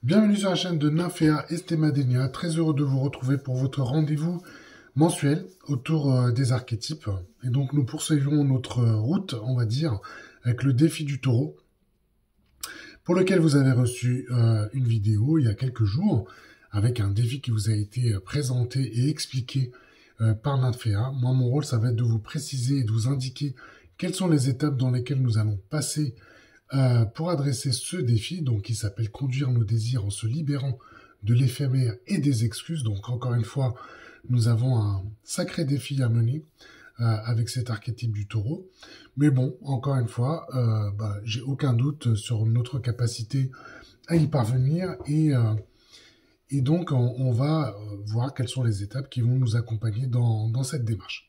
Bienvenue sur la chaîne de Nymphéa Estemadenia, très heureux de vous retrouver pour votre rendez-vous mensuel autour des archétypes. Et donc nous poursuivons notre route, on va dire, avec le défi du taureau, pour lequel vous avez reçu une vidéo il y a quelques jours, avec un défi qui vous a été présenté et expliqué par Nymphéa. Moi, mon rôle, ça va être de vous préciser et de vous indiquer quelles sont les étapes dans lesquelles nous allons passer pour adresser ce défi, donc qui s'appelle Conduire nos désirs en se libérant de l'éphémère et des excuses. Donc encore une fois, nous avons un sacré défi à mener avec cet archétype du taureau. Mais bon, encore une fois, j'ai aucun doute sur notre capacité à y parvenir et donc on va voir quelles sont les étapes qui vont nous accompagner dans cette démarche.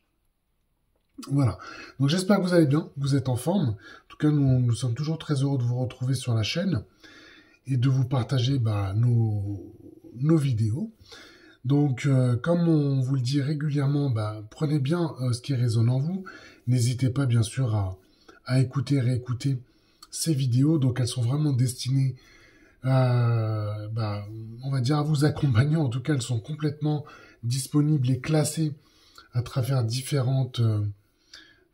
Voilà, donc j'espère que vous allez bien, que vous êtes en forme. En tout cas, nous sommes toujours très heureux de vous retrouver sur la chaîne et de vous partager nos vidéos. Donc, comme on vous le dit régulièrement, prenez bien ce qui résonne en vous. N'hésitez pas, bien sûr, à écouter, réécouter ces vidéos. Donc, elles sont vraiment destinées, on va dire, à vous accompagner. En tout cas, elles sont complètement disponibles et classées à travers différentes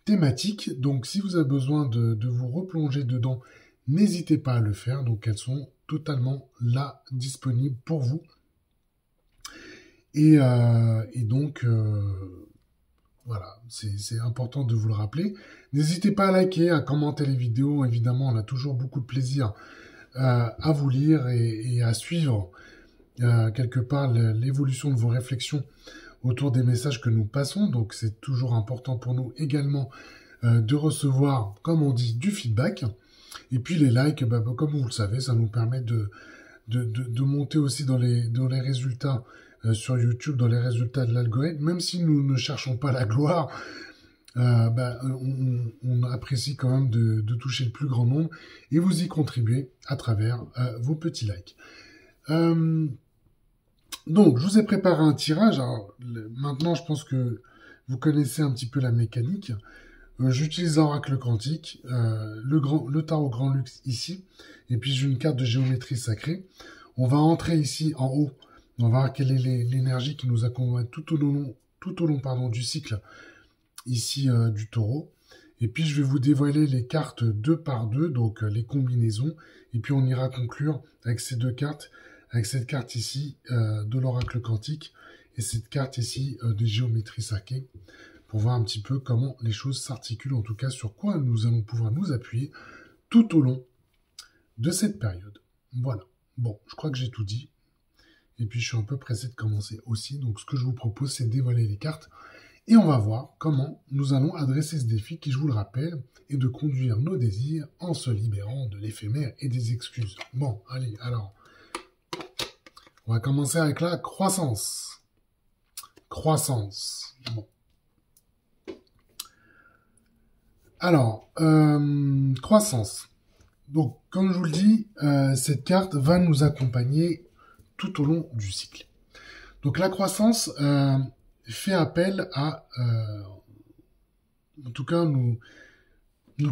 thématiques. Donc, si vous avez besoin de vous replonger dedans, n'hésitez pas à le faire. Donc, elles sont totalement là, disponibles pour vous. Et donc, voilà, c'est important de vous le rappeler. N'hésitez pas à liker, à commenter les vidéos. Évidemment, on a toujours beaucoup de plaisir à vous lire et à suivre quelque part l'évolution de vos réflexions autour des messages que nous passons. Donc, c'est toujours important pour nous également de recevoir, comme on dit, du feedback. Et puis, les likes, comme vous le savez, ça nous permet de monter aussi dans les résultats sur YouTube, dans les résultats de l'algorithme. Même si nous ne cherchons pas la gloire, on apprécie quand même de toucher le plus grand nombre et vous y contribuez à travers vos petits likes. Donc, je vous ai préparé un tirage. Alors, maintenant, je pense que vous connaissez un petit peu la mécanique. J'utilise l'oracle quantique, le tarot grand luxe ici, et puis j'ai une carte de géométrie sacrée. On va entrer ici en haut, on va voir quelle est l'énergie qui nous accompagne tout au long du cycle ici du taureau. Et puis je vais vous dévoiler les cartes 2 par 2, donc les combinaisons, et puis on ira conclure avec ces deux cartes, avec cette carte ici de l'oracle quantique, et cette carte ici de géométrie sacrée, pour voir un petit peu comment les choses s'articulent, en tout cas sur quoi nous allons pouvoir nous appuyer tout au long de cette période. Voilà. Bon, je crois que j'ai tout dit. Et puis, je suis un peu pressé de commencer aussi. Donc, ce que je vous propose, c'est de dévoiler les cartes. Et on va voir comment nous allons adresser ce défi qui, je vous le rappelle, est de conduire nos désirs en se libérant de l'éphémère et des excuses. Bon, allez, alors. On va commencer avec la croissance. Croissance. Bon. Alors, croissance. Donc, comme je vous le dis, cette carte va nous accompagner tout au long du cycle. Donc, la croissance fait appel à, en tout cas, nous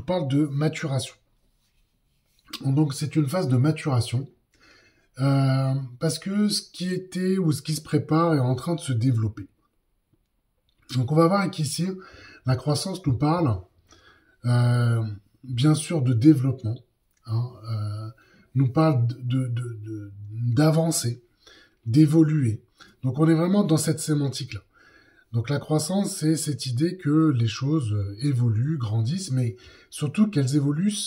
parle de maturation. Donc, c'est une phase de maturation parce que ce qui était ou ce qui se prépare est en train de se développer. Donc, on va voir qu'ici, la croissance nous parle bien sûr de développement, nous parle d'avancer, d'évoluer. Donc on est vraiment dans cette sémantique-là. Donc la croissance, c'est cette idée que les choses évoluent, grandissent, mais surtout qu'elles évoluent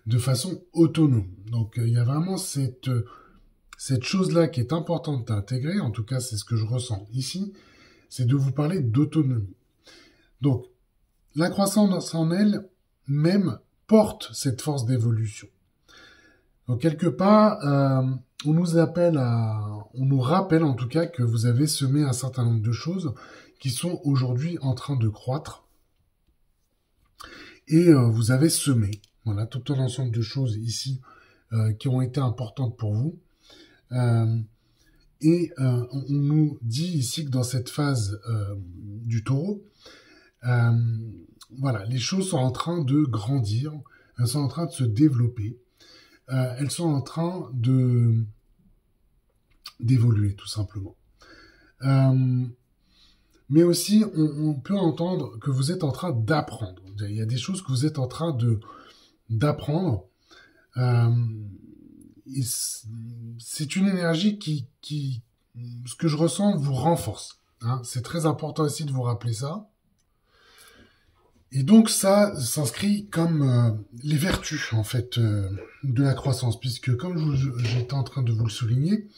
de façon autonome. Donc il y a vraiment cette chose-là qui est importante d'intégrer, en tout cas c'est ce que je ressens ici, c'est de vous parler d'autonomie. Donc, la croissance en elle-même porte cette force d'évolution. Donc, quelque part, on nous rappelle en tout cas que vous avez semé un certain nombre de choses qui sont aujourd'hui en train de croître. Et vous avez semé, voilà, tout un ensemble de choses ici qui ont été importantes pour vous. Et on nous dit ici que dans cette phase du taureau, voilà, les choses sont en train de grandir, elles sont en train de se développer, elles sont en train d'évoluer tout simplement. Mais aussi, on peut entendre que vous êtes en train d'apprendre. Il y a des choses que vous êtes en train d'apprendre. Et c'est une énergie qui, ce que je ressens, vous renforce. Hein. C'est très important aussi de vous rappeler ça. Et donc ça s'inscrit comme les vertus en fait de la croissance, puisque comme j'étais en train de vous le souligner,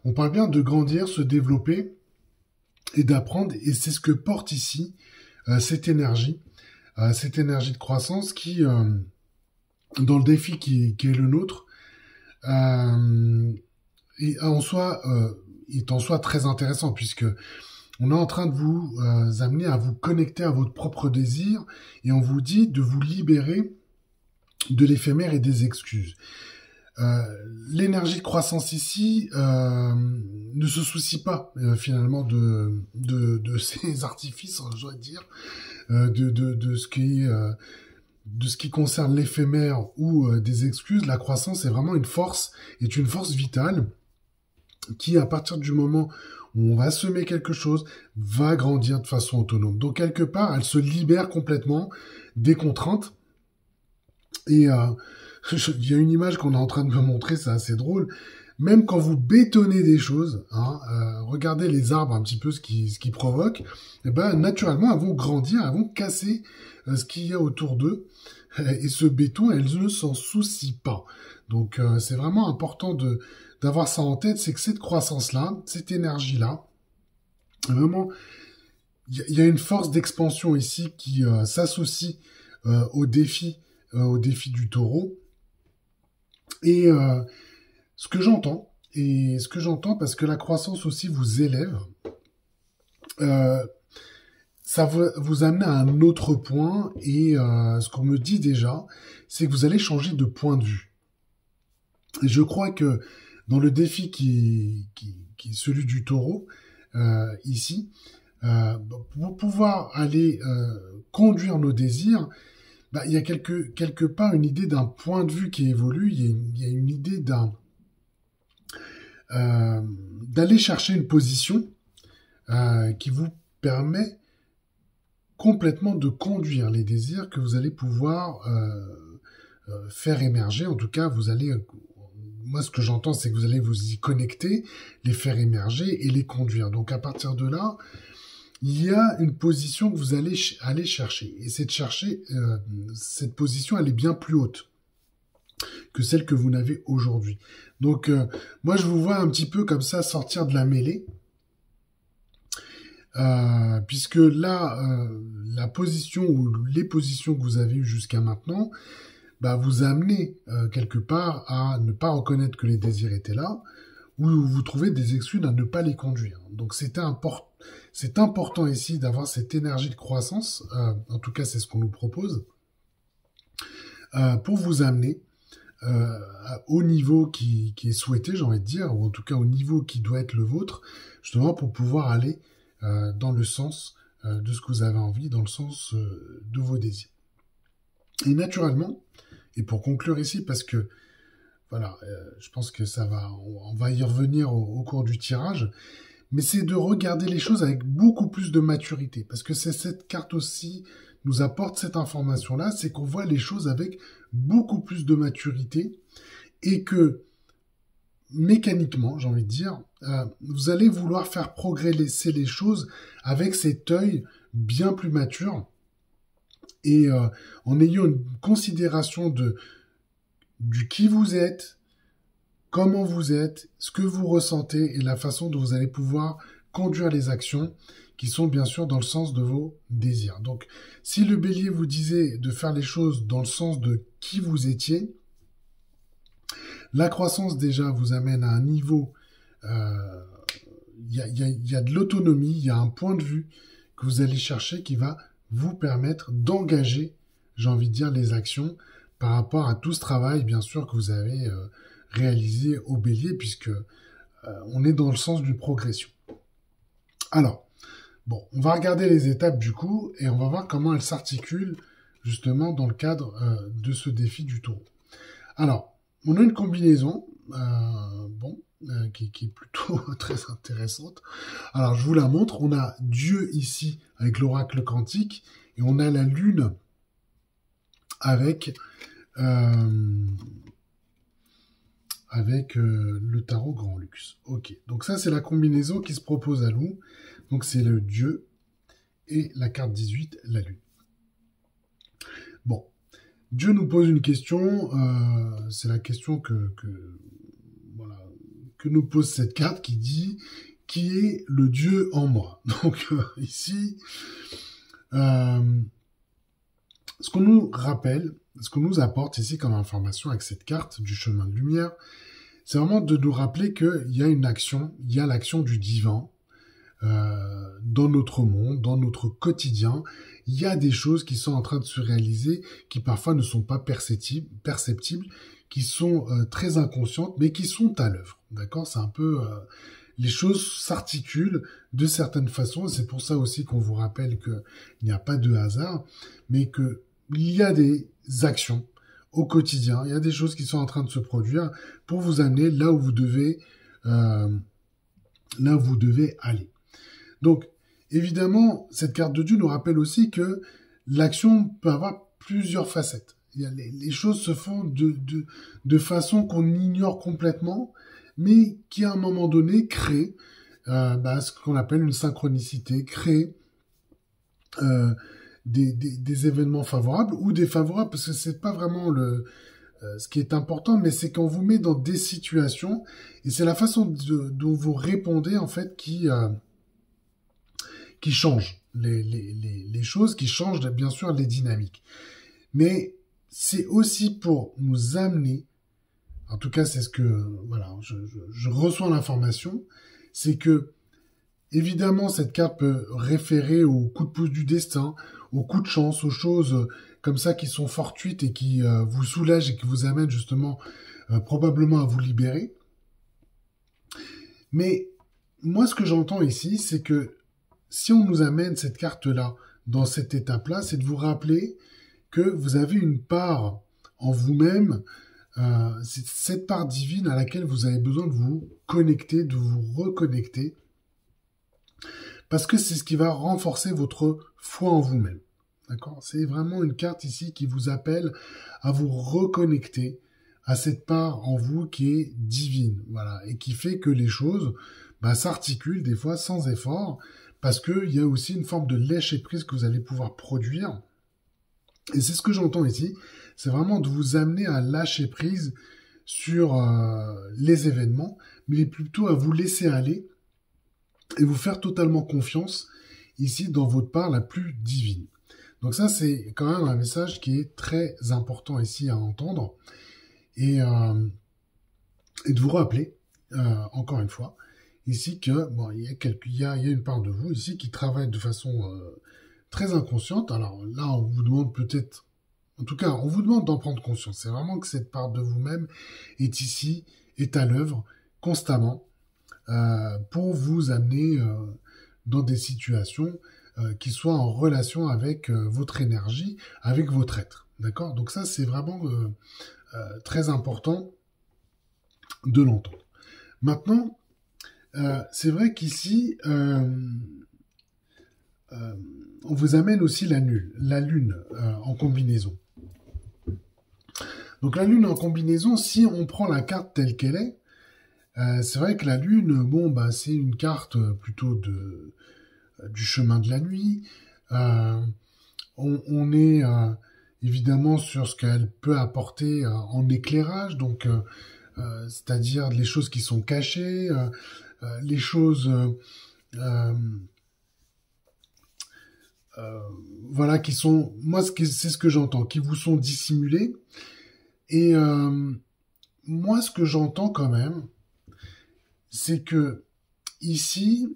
on parle bien de grandir, se développer et d'apprendre, et c'est ce que porte ici cette énergie de croissance qui, dans le défi qui est le nôtre, est en soi très intéressant, puisque on est en train de vous amener à vous connecter à votre propre désir, et on vous dit de vous libérer de l'éphémère et des excuses. L'énergie de croissance ici ne se soucie pas finalement de ces artifices, j'aurais dire, de ce qui concerne l'éphémère ou des excuses. La croissance est vraiment une force vitale qui, à partir du moment où on va semer quelque chose, va grandir de façon autonome. Donc quelque part, elle se libère complètement des contraintes. Et il y a une image qu'on est en train de me montrer, c'est assez drôle. Même quand vous bétonnez des choses, regardez les arbres un petit peu ce qui provoque, et ben naturellement elles vont grandir, elles vont casser ce qu'il y a autour d'eux. Et ce béton, elles ne s'en soucient pas. Donc c'est vraiment important d'avoir ça en tête, c'est que cette croissance-là, cette énergie-là, vraiment, il y a une force d'expansion ici qui s'associe au défi du taureau. Et ce que j'entends parce que la croissance aussi vous élève, ça va vous amener à un autre point, et ce qu'on me dit déjà, c'est que vous allez changer de point de vue. Et je crois que dans le défi qui est celui du taureau, ici, pour pouvoir aller conduire nos désirs, il y a quelque part une idée d'un point de vue qui évolue, il y a une idée d'aller chercher une position qui vous permet complètement de conduire les désirs que vous allez pouvoir faire émerger. En tout cas, moi ce que j'entends, c'est que vous allez vous y connecter, les faire émerger et les conduire. Donc à partir de là, il y a une position que vous allez aller chercher. Et c'est de chercher, cette position, elle est bien plus haute que celle que vous n'avez aujourd'hui. Donc, moi, je vous vois un petit peu comme ça sortir de la mêlée. Puisque là, la position ou les positions que vous avez eues jusqu'à maintenant, vous amenez quelque part à ne pas reconnaître que les désirs étaient là, ou vous trouvez des excuses à ne pas les conduire. Donc c'est important ici d'avoir cette énergie de croissance, en tout cas c'est ce qu'on nous propose, pour vous amener au niveau qui est souhaité, j'ai envie de dire, ou en tout cas au niveau qui doit être le vôtre, justement pour pouvoir aller dans le sens de ce que vous avez envie, dans le sens de vos désirs. Et naturellement, et pour conclure ici, parce que voilà, je pense que on va y revenir au cours du tirage, mais c'est de regarder les choses avec beaucoup plus de maturité, parce que c'est cette carte aussi nous apporte cette information-là, c'est qu'on voit les choses avec beaucoup plus de maturité, et que mécaniquement, j'ai envie de dire, vous allez vouloir faire progresser les choses avec cet œil bien plus mature, et en ayant une considération du qui vous êtes, comment vous êtes, ce que vous ressentez et la façon dont vous allez pouvoir conduire les actions qui sont bien sûr dans le sens de vos désirs. Donc, si le bélier vous disait de faire les choses dans le sens de qui vous étiez, la croissance déjà vous amène à un niveau, il y a de l'autonomie, il y a un point de vue que vous allez chercher qui va vous permettre d'engager, j'ai envie de dire, les actions par rapport à tout ce travail, bien sûr, que vous avez réalisé au bélier, puisque on est dans le sens d'une progression. Alors, bon, on va regarder les étapes du coup, et on va voir comment elles s'articulent justement dans le cadre de ce défi du taureau. Alors, on a une combinaison, qui est plutôt très intéressante. Alors, je vous la montre. On a Dieu ici avec l'oracle quantique et on a la Lune avec le tarot Grand Luxe. Ok, donc ça c'est la combinaison qui se propose à nous. Donc c'est le Dieu et la carte 18, la Lune. Bon, Dieu nous pose une question, c'est la question que nous pose cette carte qui dit « Qui est le Dieu en moi ?» Donc ici, ce qu'on nous rappelle, ce qu'on nous apporte ici comme information avec cette carte du chemin de lumière, c'est vraiment de nous rappeler qu'il y a une action, il y a l'action du divin dans notre monde, dans notre quotidien. Il y a des choses qui sont en train de se réaliser, qui parfois ne sont pas perceptibles, qui sont très inconscientes, mais qui sont à l'œuvre. D'accord ? C'est un peu... les choses s'articulent de certaines façons, et c'est pour ça aussi qu'on vous rappelle qu'il n'y a pas de hasard, mais qu'il y a des actions au quotidien, il y a des choses qui sont en train de se produire pour vous amener là où vous devez aller. Donc, évidemment, cette carte de Dieu nous rappelle aussi que l'action peut avoir plusieurs facettes. Les choses se font de façon qu'on ignore complètement, mais qui à un moment donné crée ce qu'on appelle une synchronicité, crée des événements favorables ou défavorables, parce que c'est pas vraiment ce qui est important, mais c'est qu'on vous met dans des situations, et c'est la façon dont vous répondez en fait qui change les choses, qui change bien sûr les dynamiques. Mais c'est aussi pour nous amener, en tout cas c'est ce que je reçois l'information, c'est que évidemment cette carte peut référer au coup de pouce du destin, au coup de chance, aux choses comme ça qui sont fortuites et qui vous soulagent et qui vous amènent justement probablement à vous libérer. Mais moi ce que j'entends ici, c'est que si on nous amène cette carte-là dans cette étape-là, c'est de vous rappeler que vous avez une part en vous-même, c'est cette part divine à laquelle vous avez besoin de vous connecter, de vous reconnecter, parce que c'est ce qui va renforcer votre foi en vous-même. D'accord ? C'est vraiment une carte ici qui vous appelle à vous reconnecter à cette part en vous qui est divine, voilà, et qui fait que les choses s'articulent des fois sans effort, parce qu'il y a aussi une forme de lâcher-prise que vous allez pouvoir produire. Et c'est ce que j'entends ici, c'est vraiment de vous amener à lâcher prise sur les événements, mais plutôt à vous laisser aller et vous faire totalement confiance ici dans votre part la plus divine. Donc ça, c'est quand même un message qui est très important ici à entendre, et de vous rappeler, encore une fois, ici que il y a une part de vous ici qui travaille de façon très inconsciente. Alors là, on vous demande peut-être, en tout cas, on vous demande d'en prendre conscience. C'est vraiment que cette part de vous-même est ici, est à l'œuvre constamment pour vous amener dans des situations qui soient en relation avec votre énergie, avec votre être. D'accord ? Donc ça, c'est vraiment très important de l'entendre. Maintenant, c'est vrai qu'ici, on vous amène aussi la Lune en combinaison. Donc la Lune en combinaison, si on prend la carte telle qu'elle est, c'est vrai que la Lune, c'est une carte plutôt du chemin de la nuit. On est évidemment sur ce qu'elle peut apporter en éclairage, donc c'est-à-dire les choses qui sont cachées, les choses qui sont, moi c'est ce que j'entends, qui vous sont dissimulées. Et moi ce que j'entends quand même, c'est que ici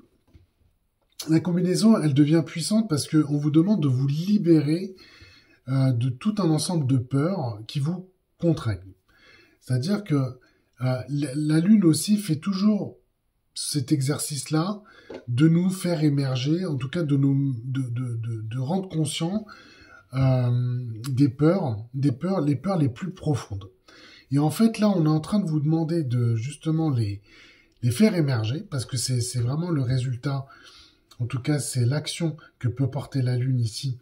la combinaison elle devient puissante parce que on vous demande de vous libérer de tout un ensemble de peurs qui vous contraignent. C'est-à-dire que la Lune aussi fait toujours cet exercice-là de nous faire émerger, en tout cas de rendre conscient les peurs les plus profondes. Et en fait, là, on est en train de vous demander de justement les faire émerger, parce que c'est vraiment le résultat, en tout cas, c'est l'action que peut porter la Lune ici,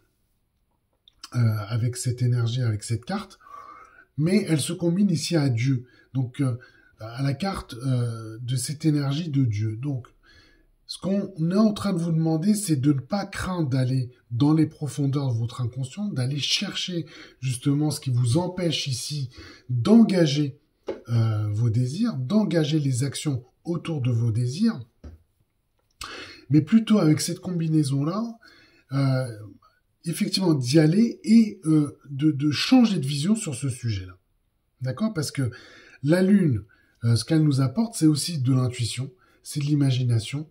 avec cette énergie, avec cette carte, mais elle se combine ici à Dieu, donc à la carte de cette énergie de Dieu. Donc, ce qu'on est en train de vous demander, c'est de ne pas craindre d'aller dans les profondeurs de votre inconscient, d'aller chercher justement ce qui vous empêche ici d'engager vos désirs, d'engager les actions autour de vos désirs, mais plutôt avec cette combinaison-là, effectivement d'y aller et de changer de vision sur ce sujet-là. D'accord? Parce que la Lune, ce qu'elle nous apporte, c'est aussi de l'intuition, c'est de l'imagination,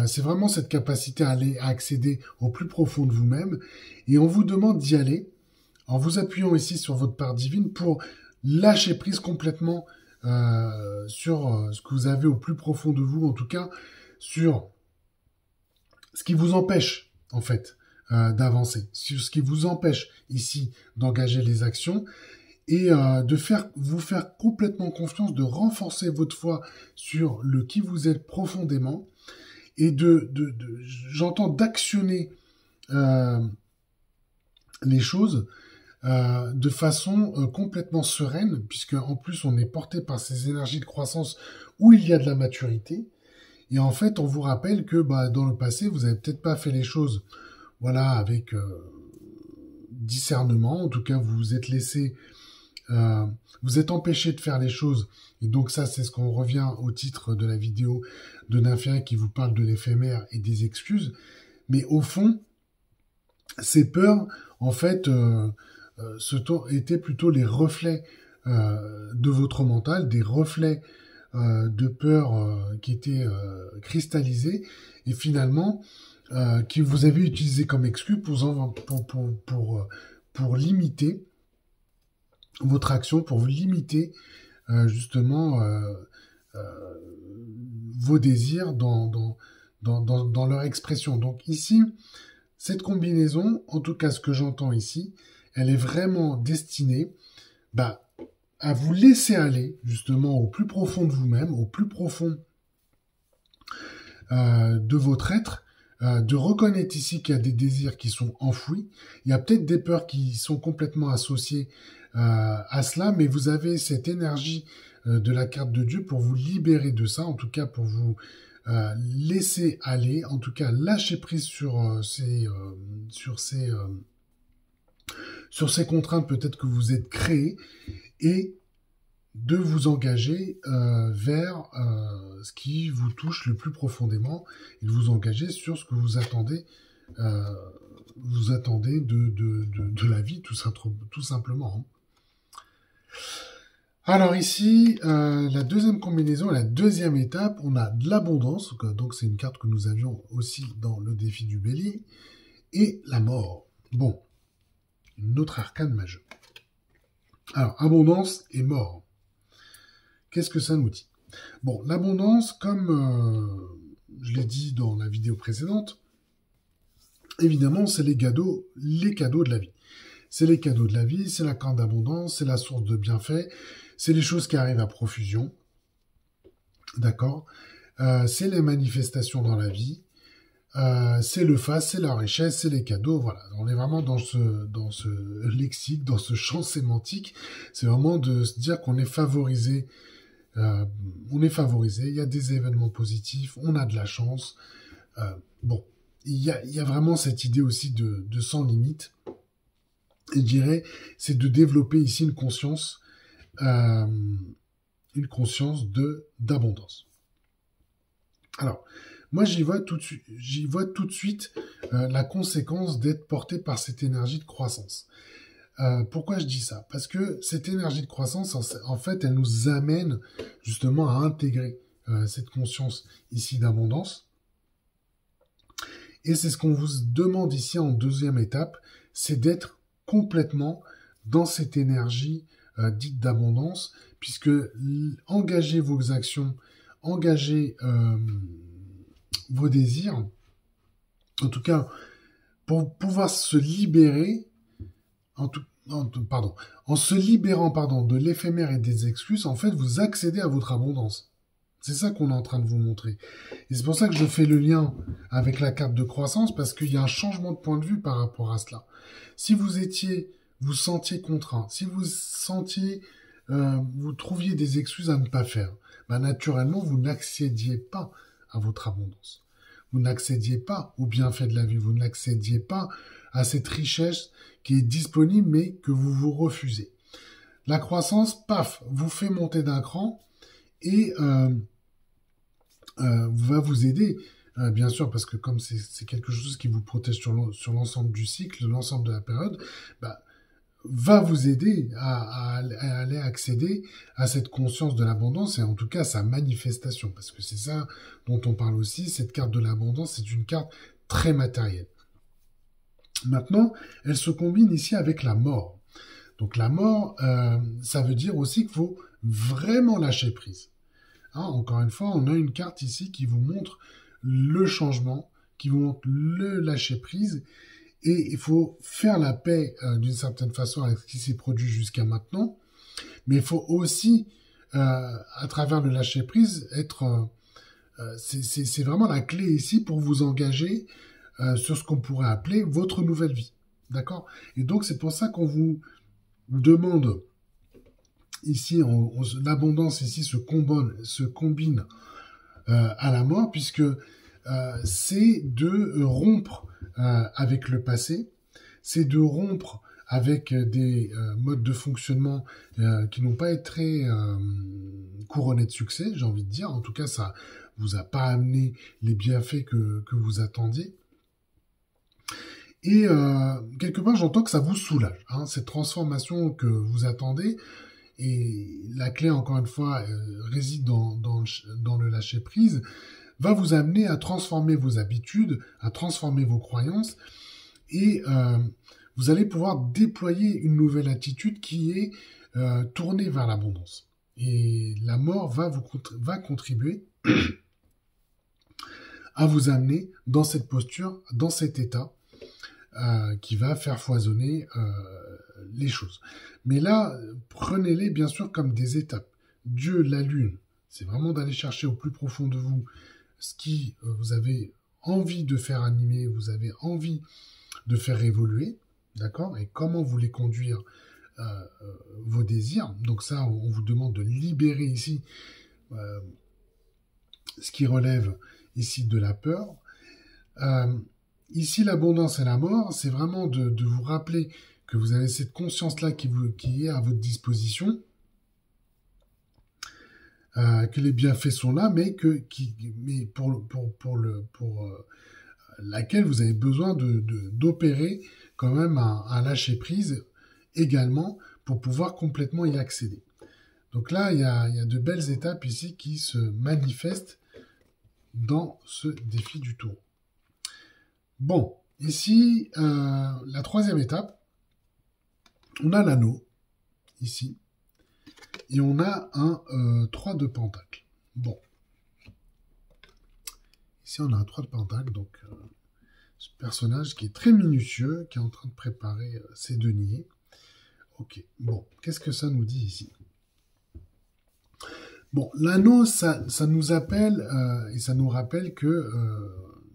c'est vraiment cette capacité à aller à accéder au plus profond de vous-même, et on vous demande d'y aller en vous appuyant ici sur votre part divine pour lâcher prise complètement sur ce que vous avez au plus profond de vous, en tout cas sur ce qui vous empêche en fait d'avancer, sur ce qui vous empêche ici d'engager les actions, et de vous faire complètement confiance, de renforcer votre foi sur le qui vous êtes profondément, et j'entends d'actionner les choses de façon complètement sereine, puisque en plus on est porté par ces énergies de croissance où il y a de la maturité, et en fait on vous rappelle que dans le passé vous avez peut-être pas fait les choses avec discernement, en tout cas vous vous êtes laissé vous êtes empêché de faire les choses, et donc ça c'est ce qu'on revient au titre de la vidéo de Nymphéa qui vous parle de l'éphémère et des excuses, mais au fond ces peurs en fait étaient plutôt les reflets de votre mental, des reflets de peur qui étaient cristallisés, et finalement qui vous avez utilisé comme excuse pour limiter votre action, pour vous limiter justement vos désirs dans leur expression. Donc ici, cette combinaison, en tout cas ce que j'entends ici, elle est vraiment destinée à vous laisser aller justement au plus profond de vous-même, au plus profond de votre être, de reconnaître ici qu'il y a des désirs qui sont enfouis. Il y a peut-être des peurs qui sont complètement associées à cela, mais vous avez cette énergie de la carte de Dieu pour vous libérer de ça, en tout cas pour vous laisser aller, en tout cas lâcher prise sur ces contraintes peut-être que vous êtes créées, et de vous engager vers ce qui vous touche le plus profondément, et de vous engager sur ce que vous attendez de la vie, tout simplement. Alors ici, la deuxième combinaison, la deuxième étape, on a de l'abondance, donc c'est une carte que nous avions aussi dans le défi du bélier, et la mort. Bon, une autre arcane majeure. Alors, abondance et mort. Qu'est-ce que ça nous dit? Bon, l'abondance, comme je l'ai dit dans la vidéo précédente, évidemment, c'est les cadeaux de la vie. C'est les cadeaux de la vie, c'est la carte d'abondance, c'est la source de bienfaits, c'est les choses qui arrivent à profusion, d'accord? C'est les manifestations dans la vie, c'est le face, c'est la richesse, c'est les cadeaux, voilà. On est vraiment dans ce lexique, dans ce champ sémantique. C'est vraiment de se dire qu'on est favorisé. Il y a des événements positifs, on a de la chance. Il y a vraiment cette idée aussi de sans limite. Et je dirais, c'est de développer ici une conscience d'abondance. Alors, moi, j'y vois tout de suite la conséquence d'être porté par cette énergie de croissance. Pourquoi je dis ça? Parce que cette énergie de croissance, en fait, elle nous amène justement à intégrer cette conscience ici d'abondance. Et c'est ce qu'on vous demande ici en deuxième étape, c'est d'être complètement dans cette énergie dite d'abondance, puisque engager vos actions, engager vos désirs, en tout cas, pour pouvoir se libérer pardon, en se libérant, pardon, de l'éphémère et des excuses, en fait, vous accédez à votre abondance. C'est ça qu'on est en train de vous montrer. Et c'est pour ça que je fais le lien avec la carte de croissance, parce qu'il y a un changement de point de vue par rapport à cela. Si vous sentiez contraint, si vous sentiez, vous trouviez des excuses à ne pas faire, bah, naturellement, vous n'accédiez pas à votre abondance. Vous n'accédiez pas au bienfait de la vie, vous n'accédiez pas à cette richesse qui est disponible, mais que vous vous refusez. La croissance, paf, vous fait monter d'un cran et va vous aider, bien sûr, parce que comme c'est quelque chose qui vous protège sur l'ensemble du cycle, l'ensemble de la période, bah, va vous aider à aller accéder à cette conscience de l'abondance et en tout cas à sa manifestation, parce que c'est ça dont on parle aussi. Cette carte de l'abondance, c'est une carte très matérielle. Maintenant, elle se combine ici avec la mort. Donc la mort, ça veut dire aussi qu'il faut vraiment lâcher prise. Hein, encore une fois, on a une carte ici qui vous montre le changement, qui vous montre le lâcher prise. Et il faut faire la paix d'une certaine façon avec ce qui s'est produit jusqu'à maintenant. Mais il faut aussi, à travers le lâcher-prise, c'est vraiment la clé ici pour vous engager sur ce qu'on pourrait appeler votre nouvelle vie. D'accord? Et donc, c'est pour ça qu'on vous demande ici, l'abondance ici se combine à la mort, puisque c'est de rompre avec le passé, c'est de rompre avec des modes de fonctionnement qui n'ont pas été couronnés de succès, j'ai envie de dire. En tout cas, ça vous a pas amené les bienfaits que vous attendiez. Et quelque part, j'entends que ça vous soulage, hein, cette transformation que vous attendez. Et la clé, encore une fois, réside dans le lâcher-prise, va vous amener à transformer vos habitudes, à transformer vos croyances, et vous allez pouvoir déployer une nouvelle attitude qui est tournée vers l'abondance. Et la mort va contribuer à vous amener dans cette posture, dans cet état, qui va faire foisonner les choses. Mais là, prenez-les bien sûr comme des étapes. Dieu, la lune, c'est vraiment d'aller chercher au plus profond de vous ce qui vous avez envie de faire animer, vous avez envie de faire évoluer, d'accord? Et comment vous voulez conduire vos désirs. Donc ça, on vous demande de libérer ici ce qui relève ici de la peur. Ici, l'abondance et la mort, c'est vraiment de vous rappeler que vous avez cette conscience-là qui est à votre disposition, que les bienfaits sont là, mais pour laquelle vous avez besoin d'opérer quand même un lâcher-prise également pour pouvoir complètement y accéder. Donc là, il y a de belles étapes ici qui se manifestent dans ce défi du taureau. Bon, ici, la troisième étape, on a l'anneau, ici, et on a un 3 de pentacle. Bon. Ici, on a un 3 de pentacle, donc ce personnage qui est très minutieux, qui est en train de préparer ses deniers. Ok, bon, qu'est-ce que ça nous dit ici? Bon, l'anneau, ça nous appelle, et ça nous rappelle que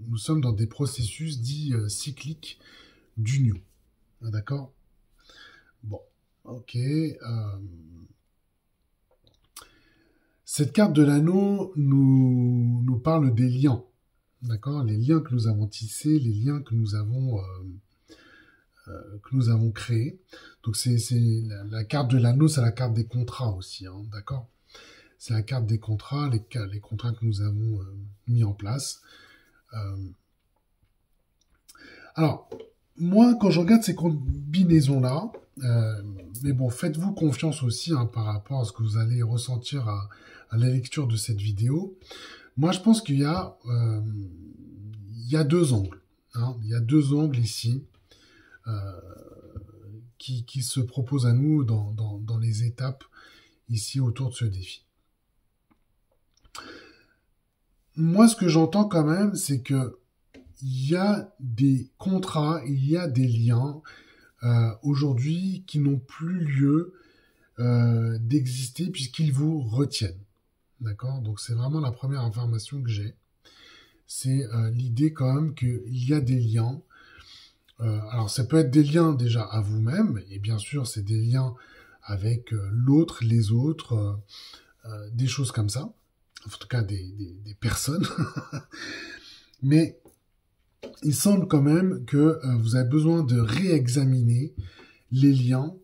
nous sommes dans des processus dits cycliques d'union. D'accord? Bon, ok. Cette carte de l'anneau nous parle des liens. D'accord? Les liens que nous avons tissés, les liens que nous avons créés. Donc c'est la carte de l'anneau, c'est la carte des contrats aussi. Hein, d'accord? C'est la carte des contrats, les contrats que nous avons mis en place. Alors, moi, quand je regarde ces combinaisons-là, mais bon, faites-vous confiance aussi hein, par rapport à ce que vous allez ressentir à la lecture de cette vidéo. Moi, je pense qu'il y a deux angles. Hein, il y a deux angles ici qui se proposent à nous dans les étapes ici autour de ce défi. Moi, ce que j'entends quand même, c'est que il y a des contrats, il y a des liens aujourd'hui qui n'ont plus lieu d'exister puisqu'ils vous retiennent. D'accord? Donc c'est vraiment la première information que j'ai. C'est l'idée quand même qu'il y a des liens. Alors ça peut être des liens déjà à vous-même, et bien sûr c'est des liens avec l'autre, les autres, des choses comme ça. En tout cas des personnes. Mais il semble quand même que vous avez besoin de réexaminer les liens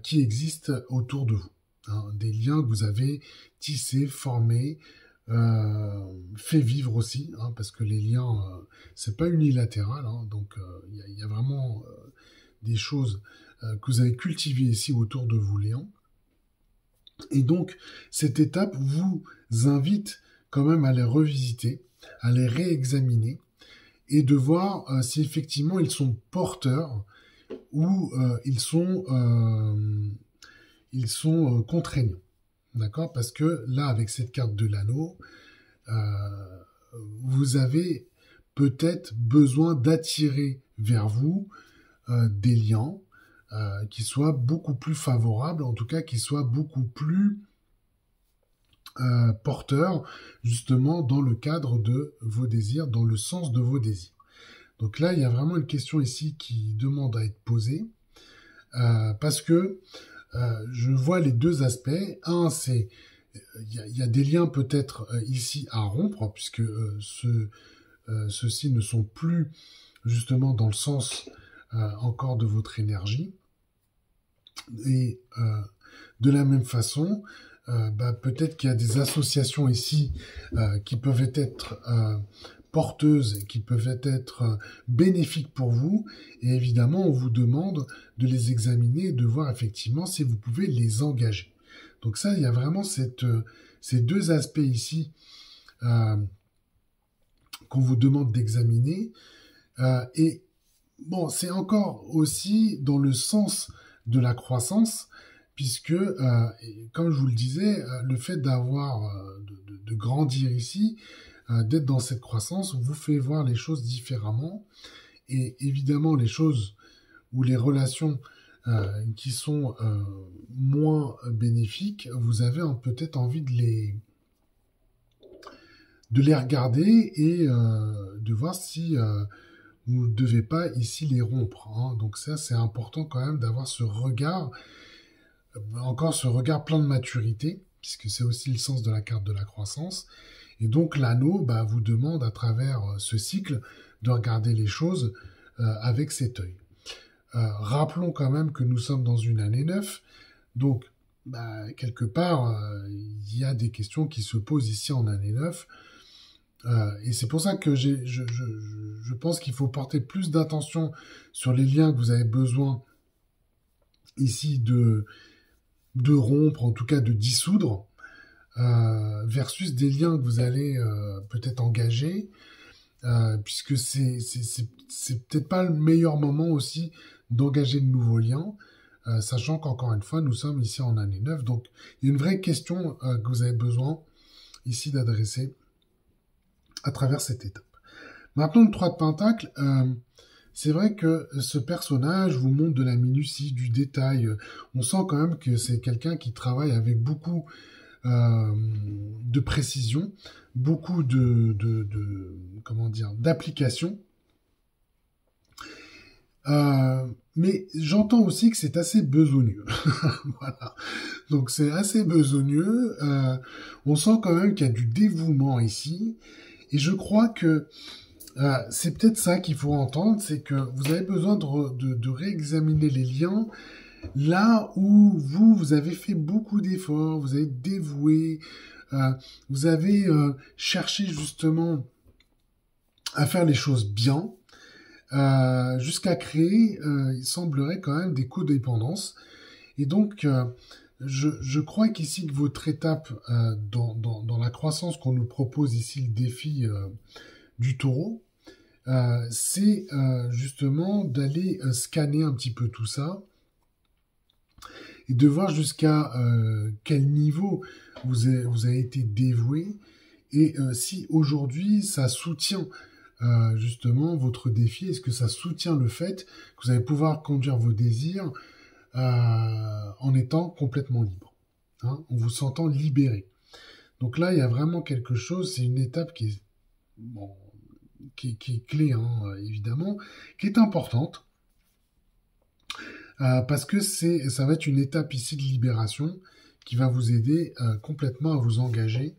qui existent autour de vous. Hein, des liens que vous avez tissés, formés, fait vivre aussi, hein, parce que les liens, c'est pas unilatéral, hein, donc il y a vraiment des choses que vous avez cultivées ici autour de vous, Léon. Et donc, cette étape vous invite quand même à les revisiter, à les réexaminer, et de voir si effectivement ils sont porteurs ou ils sont contraignants. D'accord? Parce que là, avec cette carte de l'anneau, vous avez peut-être besoin d'attirer vers vous des liens qui soient beaucoup plus favorables, en tout cas qui soient beaucoup plus porteurs, justement dans le cadre de vos désirs, dans le sens de vos désirs. Donc là, il y a vraiment une question ici qui demande à être posée, parce que je vois les deux aspects. Un, c'est il y a des liens peut-être ici à rompre, puisque ceux-ci ne sont plus justement dans le sens encore de votre énergie. Et de la même façon, peut-être qu'il y a des associations ici qui peuvent être porteuses, qui peuvent être bénéfiques pour vous, et évidemment on vous demande de les examiner et de voir effectivement si vous pouvez les engager. Donc ça, il y a vraiment ces deux aspects ici qu'on vous demande d'examiner, et bon, c'est encore aussi dans le sens de la croissance, puisque, comme je vous le disais, le fait de grandir ici, d'être dans cette croissance, vous fait voir les choses différemment. Et évidemment, les choses ou les relations qui sont moins bénéfiques, vous avez peut-être envie de les regarder et de voir si vous ne devez pas ici les rompre. Hein. Donc ça, c'est important quand même d'avoir ce regard, encore ce regard plein de maturité, puisque c'est aussi le sens de la carte de la croissance. Et donc l'anneau vous demande à travers ce cycle de regarder les choses avec cet œil. Rappelons quand même que nous sommes dans une année 9, donc quelque part, il y a des questions qui se posent ici en année 9, et c'est pour ça que je pense qu'il faut porter plus d'attention sur les liens que vous avez besoin ici de rompre, en tout cas de dissoudre, versus des liens que vous allez peut-être engager, puisque c'est peut-être pas le meilleur moment aussi d'engager de nouveaux liens, sachant qu'encore une fois, nous sommes ici en année 9, donc il y a une vraie question que vous avez besoin ici d'adresser à travers cette étape. Maintenant, le 3 de Pentacle, c'est vrai que ce personnage vous montre de la minutie, du détail. On sent quand même que c'est quelqu'un qui travaille avec beaucoup de précision, beaucoup d'application. Mais j'entends aussi que c'est assez besogneux. Voilà. Donc c'est assez besogneux. On sent quand même qu'il y a du dévouement ici. Et je crois que c'est peut-être ça qu'il faut entendre, c'est que vous avez besoin de réexaminer les liens là où vous avez fait beaucoup d'efforts, vous avez dévoué, vous avez cherché justement à faire les choses bien, jusqu'à créer, il semblerait quand même des codépendances. Et donc, je crois qu'ici que votre étape dans la croissance qu'on nous propose ici, le défi du taureau, c'est justement d'aller scanner un petit peu tout ça et de voir jusqu'à quel niveau vous avez été dévoué et si aujourd'hui ça soutient justement votre défi? Est-ce que ça soutient le fait que vous allez pouvoir conduire vos désirs en étant complètement libre, hein, en vous sentant libéré? Donc là, il y a vraiment quelque chose, c'est une étape qui est, bon, qui est clé, hein, évidemment, qui est importante, parce que ça va être une étape ici de libération qui va vous aider complètement à vous engager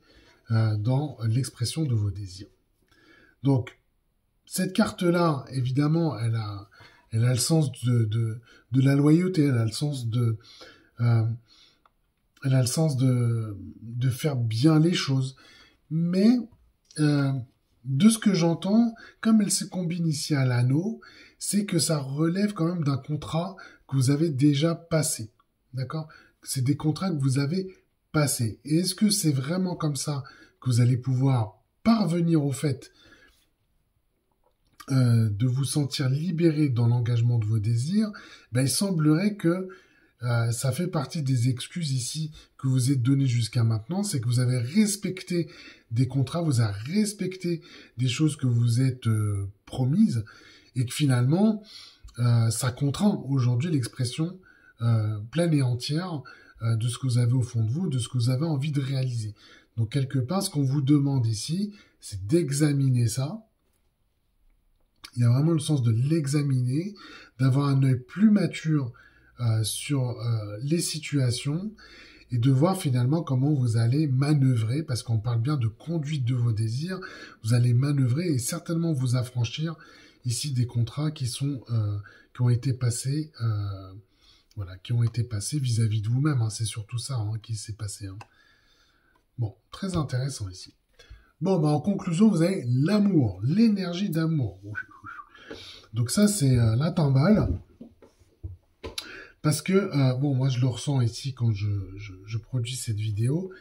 dans l'expression de vos désirs. Donc, cette carte-là, évidemment, elle a le sens de la loyauté, elle a le sens de faire bien les choses. Mais, de ce que j'entends, comme elle se combine ici à l'anneau, c'est que ça relève quand même d'un contrat que vous avez déjà passé. D'accord? C'est des contrats que vous avez passés. Et est-ce que c'est vraiment comme ça que vous allez pouvoir parvenir au fait de vous sentir libéré dans l'engagement de vos désirs? Il semblerait que ça fait partie des excuses ici que vous êtes données jusqu'à maintenant, c'est que vous avez respecté des contrats, vous avez respecté des choses que vous êtes promises, et que finalement, ça contraint aujourd'hui l'expression pleine et entière de ce que vous avez au fond de vous, de ce que vous avez envie de réaliser. Donc quelque part, ce qu'on vous demande ici, c'est d'examiner ça. Il y a vraiment le sens de l'examiner, d'avoir un œil plus mature sur les situations et de voir finalement comment vous allez manœuvrer, parce qu'on parle bien de conduite de vos désirs, vous allez manœuvrer et certainement vous affranchir ici des contrats qui ont été passés, qui ont été passés vis-à-vis de vous-même, hein. C'est surtout ça qui s'est passé. Hein. Bon, très intéressant ici. Bon, en conclusion, vous avez l'amour, l'énergie d'amour. Donc ça, c'est la timbale. Parce que, moi, je le ressens ici quand je produis cette vidéo.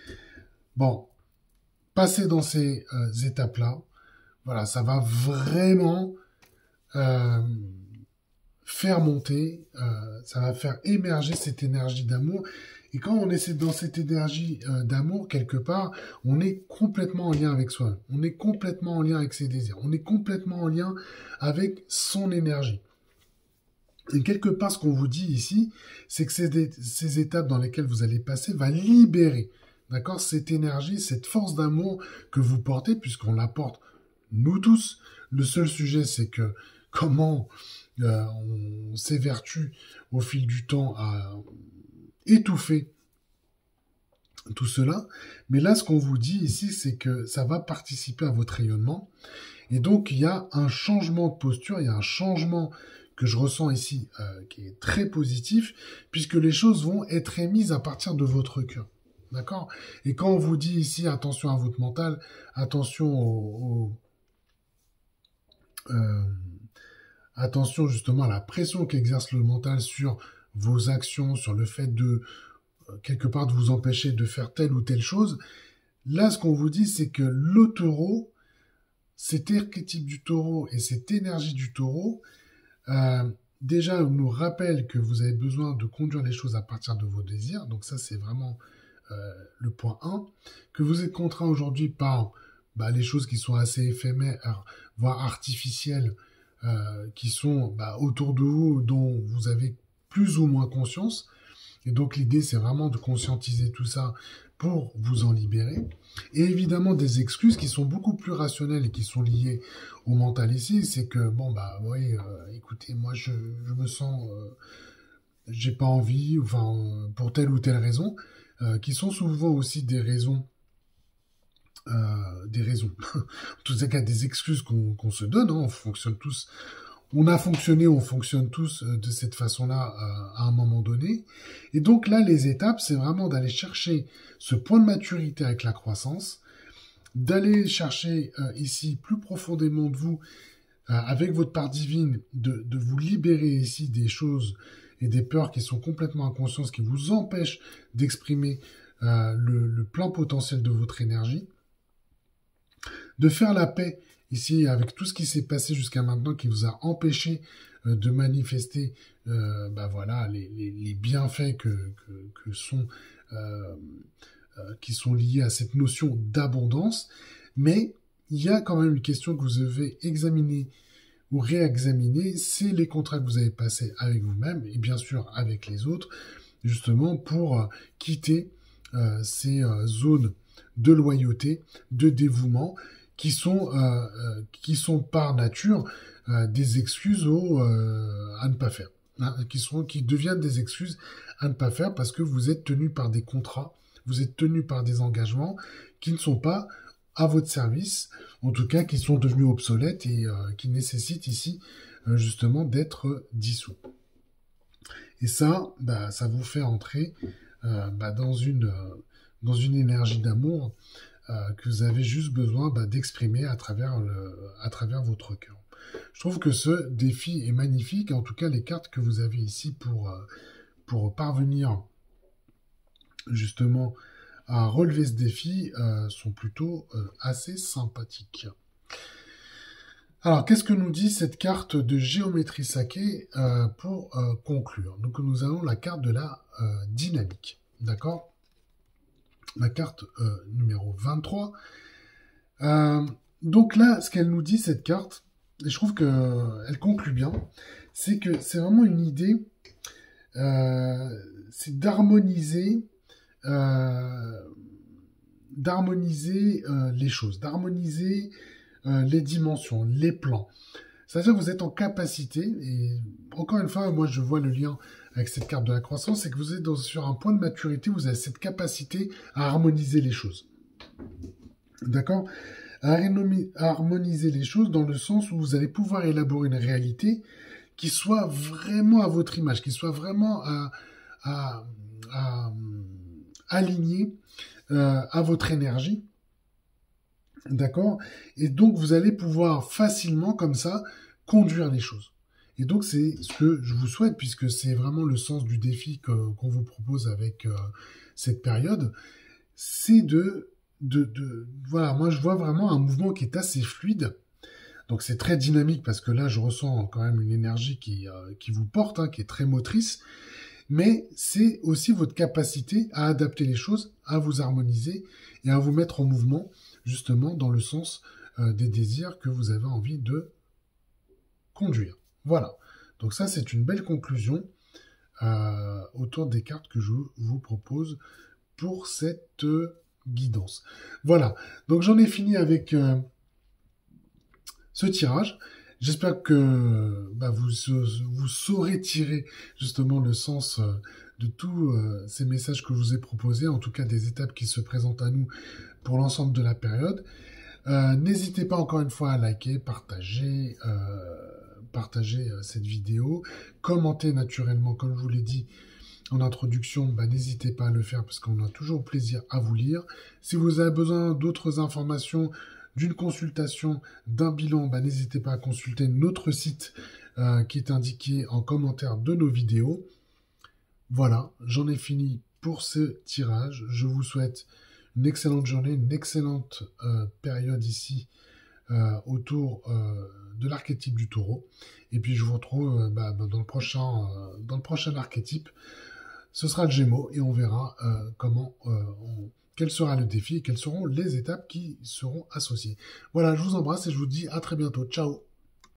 Bon, passer dans ces étapes-là, voilà, ça va vraiment faire monter, ça va faire émerger cette énergie d'amour. Et quand on est dans cette énergie d'amour, quelque part, on est complètement en lien avec soi. On est complètement en lien avec ses désirs. On est complètement en lien avec son énergie. Et quelque part, ce qu'on vous dit ici, c'est que ces étapes dans lesquelles vous allez passer va libérer, d'accord, cette énergie, cette force d'amour que vous portez, puisqu'on la porte nous tous. Le seul sujet, c'est que comment on s'évertue au fil du temps à étouffer tout cela. Mais là, ce qu'on vous dit ici, c'est que ça va participer à votre rayonnement. Et donc, il y a un changement de posture, il y a un changement que je ressens ici, qui est très positif, puisque les choses vont être émises à partir de votre cœur. D'accord? Et quand on vous dit ici, attention à votre mental, attention attention justement à la pression qu'exerce le mental sur vos actions, sur le fait de, quelque part, de vous empêcher de faire telle ou telle chose, là, ce qu'on vous dit, c'est que le taureau, cet archétype du taureau et cette énergie du taureau, déjà, on nous rappelle que vous avez besoin de conduire les choses à partir de vos désirs. Donc ça, c'est vraiment le point 1. Que vous êtes contraint aujourd'hui par les choses qui sont assez éphémères, voire artificielles, qui sont autour de vous, dont vous avez plus ou moins conscience. Et donc l'idée, c'est vraiment de conscientiser tout ça pour vous en libérer. Et évidemment, des excuses qui sont beaucoup plus rationnelles et qui sont liées au mental ici, c'est que, écoutez, moi, je me sens, j'ai pas envie, pour telle ou telle raison, qui sont souvent aussi des raisons, en tous les cas, des excuses qu'on se donne, hein, on fonctionne tous. On a fonctionné, on fonctionne tous de cette façon-là à un moment donné. Et donc là, les étapes, c'est vraiment d'aller chercher ce point de maturité avec la croissance, d'aller chercher ici plus profondément de vous, avec votre part divine, de vous libérer ici des choses et des peurs qui sont complètement inconscientes, qui vous empêchent d'exprimer le plein potentiel de votre énergie, de faire la paix ici, avec tout ce qui s'est passé jusqu'à maintenant, qui vous a empêché de manifester les bienfaits qui sont liés à cette notion d'abondance. Mais il y a quand même une question que vous devez examiner ou réexaminer, c'est les contrats que vous avez passés avec vous-même et bien sûr avec les autres, justement pour quitter ces zones de loyauté, de dévouement, qui sont par nature des excuses à ne pas faire, hein, qui deviennent des excuses à ne pas faire parce que vous êtes tenu par des contrats, vous êtes tenu par des engagements qui ne sont pas à votre service, en tout cas qui sont devenus obsolètes et qui nécessitent ici justement d'être dissous. Et ça, ça vous fait entrer dans une énergie d'amour que vous avez juste besoin d'exprimer à travers votre cœur. Je trouve que ce défi est magnifique, en tout cas les cartes que vous avez ici pour parvenir justement à relever ce défi sont plutôt assez sympathiques. Alors, qu'est-ce que nous dit cette carte de géométrie sacrée pour conclure? Donc, nous avons la carte de la dynamique, d'accord? La carte numéro 23. Donc là, ce qu'elle nous dit, cette carte, et je trouve qu'elle conclut bien, c'est que c'est vraiment une idée, c'est d'harmoniser les choses, d'harmoniser les dimensions, les plans. C'est-à-dire que vous êtes en capacité, et encore une fois, moi je vois le lien avec cette carte de la croissance, c'est que vous êtes sur un point de maturité, vous avez cette capacité à harmoniser les choses. D'accord? À harmoniser les choses dans le sens où vous allez pouvoir élaborer une réalité qui soit vraiment à votre image, qui soit vraiment alignée à votre énergie. D'accord? Et donc, vous allez pouvoir facilement, comme ça, conduire les choses. Et donc, c'est ce que je vous souhaite, puisque c'est vraiment le sens du défi qu'on vous propose avec cette période, c'est voilà, moi, je vois vraiment un mouvement qui est assez fluide. Donc, c'est très dynamique, parce que là, je ressens quand même une énergie qui vous porte, hein, qui est très motrice. Mais c'est aussi votre capacité à adapter les choses, à vous harmoniser et à vous mettre en mouvement, justement dans le sens des désirs que vous avez envie de conduire. Voilà. Donc ça, c'est une belle conclusion autour des cartes que je vous propose pour cette guidance. Voilà. Donc j'en ai fini avec ce tirage. J'espère que vous saurez tirer justement le sens de tous ces messages que je vous ai proposés, en tout cas des étapes qui se présentent à nous pour l'ensemble de la période. N'hésitez pas encore une fois à liker, partager cette vidéo, commenter naturellement, comme je vous l'ai dit en introduction, n'hésitez pas à le faire parce qu'on a toujours plaisir à vous lire. Si vous avez besoin d'autres informations, d'une consultation, d'un bilan, n'hésitez pas à consulter notre site qui est indiqué en commentaire de nos vidéos. Voilà, j'en ai fini pour ce tirage. Je vous souhaite une excellente journée, une excellente période ici autour de l'archétype du taureau. Et puis je vous retrouve dans le prochain archétype. Ce sera le Gémeaux et on verra quel sera le défi et quelles seront les étapes qui seront associées. Voilà, je vous embrasse et je vous dis à très bientôt. Ciao!